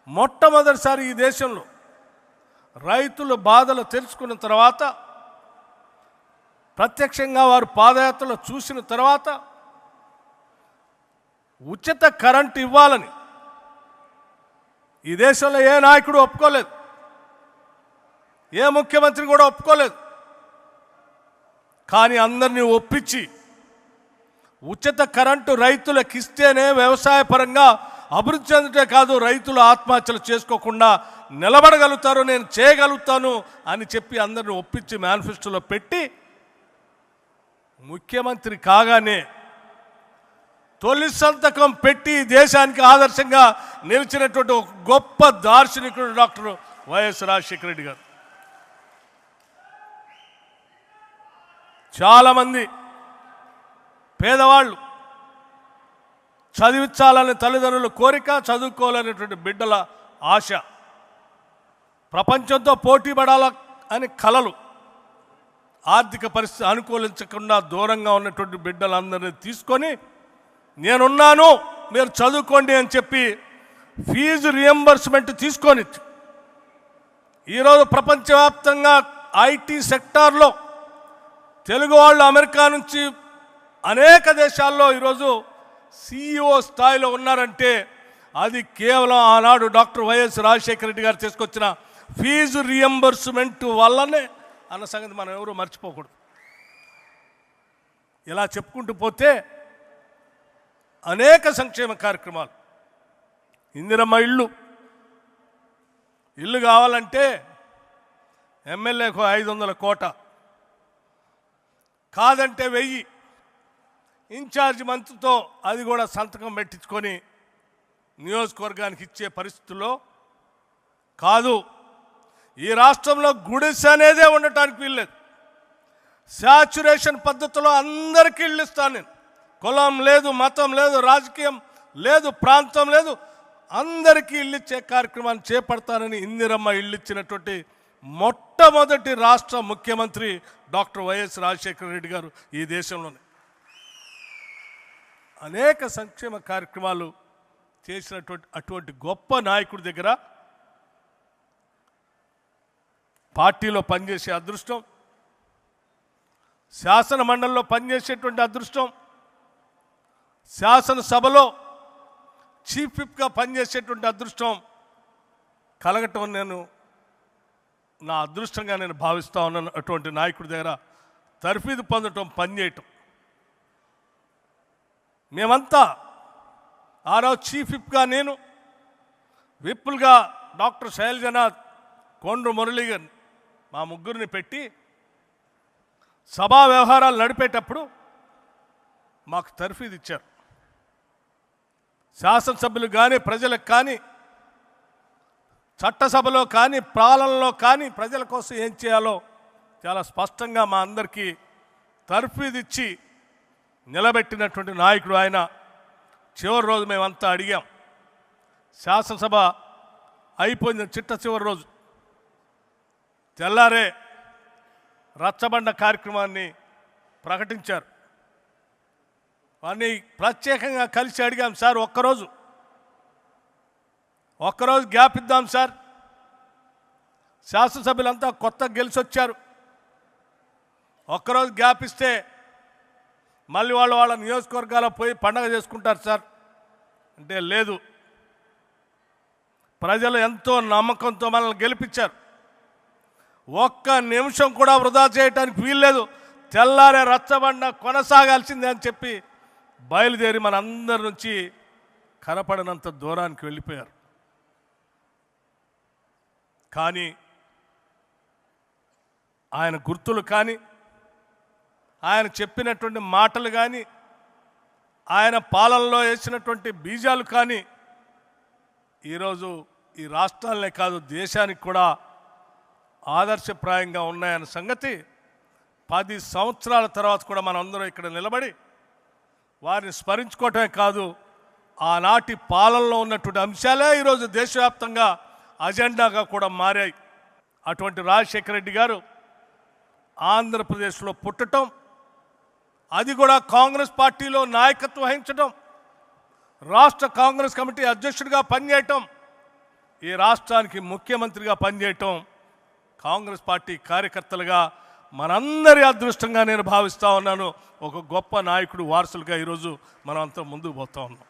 మొట్టమొదటిసారి ఈ దేశంలో రైతుల బాధలు తెలుసుకున్న తర్వాత, ప్రత్యక్షంగా వారు పాదయాత్రలో చూసిన తర్వాత ఉచిత కరెంటు ఇవ్వాలని ఈ దేశంలో ఏ నాయకుడు ఒప్పుకోలేదు, ఏ ముఖ్యమంత్రి కూడా ఒప్పుకోలేదు. కానీ అందరినీ ఒప్పించి ఉచిత కరెంటు రైతులకు ఇస్తేనే వ్యవసాయ పరంగా అభివృద్ధి చెందుతే కాదు, రైతులు ఆత్మహత్యలు చేసుకోకుండా నిలబడగలుగుతారు, నేను చేయగలుగుతాను అని చెప్పి అందరిని ఒప్పించి మేనిఫెస్టోలో పెట్టి ముఖ్యమంత్రి కాగానే తొలి సంతకం పెట్టి దేశానికి ఆదర్శంగా నిలిచినటువంటి ఒక గొప్ప దార్శనికుడు డాక్టర్ వైఎస్ రాజశేఖర రెడ్డి గారు. చాలామంది పేదవాళ్ళు చదివించాలని తల్లిదండ్రుల కోరిక, చదువుకోవాలనేటువంటి బిడ్డల ఆశ, ప్రపంచంతో పోటీ పడాల అని కలలు, ఆర్థిక పరిస్థితి అనుకూలించకుండా దూరంగా ఉన్నటువంటి బిడ్డలందరినీ తీసుకొని నేనున్నాను మీరు చదువుకోండి అని చెప్పి ఫీజు రియంబర్స్మెంట్ తీసుకొని ఈరోజు ప్రపంచవ్యాప్తంగా ఐటీ సెక్టార్లో తెలుగు వాళ్ళు అమెరికా నుంచి అనేక దేశాల్లో ఈరోజు CEO స్థాయిలో ఉన్నారంటే అది కేవలం ఆనాడు డాక్టర్ వైఎస్ రాజశేఖర రెడ్డి గారు తీసుకొచ్చిన ఫీజు రియంబర్స్మెంట్ వల్లనే అన్న సంగతి మనం ఎవరు మర్చిపోకూడదు. ఇలా చెప్పుకుంటూ పోతే అనేక సంక్షేమ కార్యక్రమాలు, ఇందిరమ్మ ఇల్లు కావాలంటే ఎమ్మెల్యేకు 500 కోట, కాదంటే 1000, ఇన్ఛార్జ్ మంత్రితో అది కూడా సంతకం పెట్టించుకొని నియోజకవర్గానికి ఇచ్చే పరిస్థితుల్లో కాదు. ఈ రాష్ట్రంలో గుడిసె అనేదే ఉండటానికి వీల్లేదు. శాచ్యురేషన్ పద్ధతిలో అందరికీ ఇళ్ళు ఇస్తాను నేను. కులం లేదు, మతం లేదు, రాజకీయం లేదు, ప్రాంతం లేదు, అందరికీ ఇళ్ళు ఇచ్చే కార్యక్రమాన్ని చేపడతానని ఇందిరమ్మ ఇళ్ళు ఇచ్చినటువంటి మొట్టమొదటి రాష్ట్ర ముఖ్యమంత్రి డాక్టర్ వైఎస్ రాజశేఖర రెడ్డి గారు ఈ దేశంలోనే. అనేక సంక్షేమ కార్యక్రమాలు చేసినటువంటి అటువంటి గొప్ప నాయకుడి దగ్గర పార్టీలో పనిచేసే అదృష్టం, శాసన మండలిలో పనిచేసేటువంటి అదృష్టం, శాసనసభలో చీఫ్ విప్గా పనిచేసేటువంటి అదృష్టం కలగటం నేను నా అదృష్టంగా నేను భావిస్తూ ఉన్నాను. అటువంటి నాయకుడి దగ్గర తర్ఫీదు పొందటం, పనిచేయటం. మేమంతా ఆ రోజు చీఫ్ విప్గా నేను, విప్పులుగా డాక్టర్ శైలజనాథ్, కొండ్రు మురళీ గారు, మా ముగ్గురిని పెట్టి సభా వ్యవహారాలు నడిపేటప్పుడు మాకు తర్ఫీదు ఇచ్చారు. శాసనసభ్యులు కానీ, ప్రజలకు కానీ, చట్టసభలో కానీ, పాలనలో కానీ ప్రజల కోసం ఏం చేయాలో చాలా స్పష్టంగా మా అందరికీ తర్ఫీదు ఇచ్చి నిలబెట్టినటువంటి నాయకుడు ఆయన. చివరి రోజు మేమంతా అడిగాం, శాసనసభ అయిపోయింది చిట్ట చివరి రోజు, తెల్లారే రచ్చబండ కార్యక్రమాన్ని ప్రకటించారు. వారిని ప్రత్యేకంగా కలిసి అడిగాం, సార్ ఒక్కరోజు గ్యాప్ ఇద్దాం సార్, శాసనసభ్యులంతా కొత్త గెలిచి వచ్చారు, ఒక్కరోజు గ్యాప్ ఇస్తే మళ్ళీ వాళ్ళ నియోజకవర్గాల్లో పోయి పండగ చేసుకుంటారు సార్ అంటే, లేదు, ప్రజలు ఎంతో నమ్మకంతో మనల్ని గెలిపించారు, ఒక్క నిమిషం కూడా వృధా చేయడానికి వీల్లేదు, తెల్లారే రచ్చబండ కొనసాగాల్సిందే అని చెప్పి బయలుదేరి మనందరి నుంచి కనపడినంత దూరానికి వెళ్ళిపోయారు. కానీ ఆయన గుర్తులు కానీ, ఆయన చెప్పినటువంటి మాటలు కానీ, ఆయన పాలనలో వేసినటువంటి బీజాలు కానీ ఈరోజు ఈ రాష్ట్రాలనే కాదు దేశానికి కూడా ఆదర్శప్రాయంగా ఉన్నాయన్న సంగతి 10 సంవత్సరాల తర్వాత కూడా మనందరం ఇక్కడ నిలబడి వారిని స్మరించుకోవటమే కాదు, ఆనాటి పాలనలో ఉన్నటువంటి అంశాలే ఈరోజు దేశవ్యాప్తంగా అజెండాగా కూడా మారాయి. అటువంటి రాజశేఖర రెడ్డి గారు ఆంధ్రప్రదేశ్లో పుట్టడం, అది కూడా కాంగ్రెస్ పార్టీలో నాయకత్వం వహించడం, రాష్ట్ర కాంగ్రెస్ కమిటీ అధ్యక్షుడిగా పనిచేయటం, ఈ రాష్ట్రానికి ముఖ్యమంత్రిగా పనిచేయటం కాంగ్రెస్ పార్టీ కార్యకర్తలుగా మనందరి అదృష్టంగా నేను భావిస్తూ ఉన్నాను. ఒక గొప్ప నాయకుడు వారసులుగా ఈరోజు మనం అంతా ముందుకు పోతా ఉన్నాం.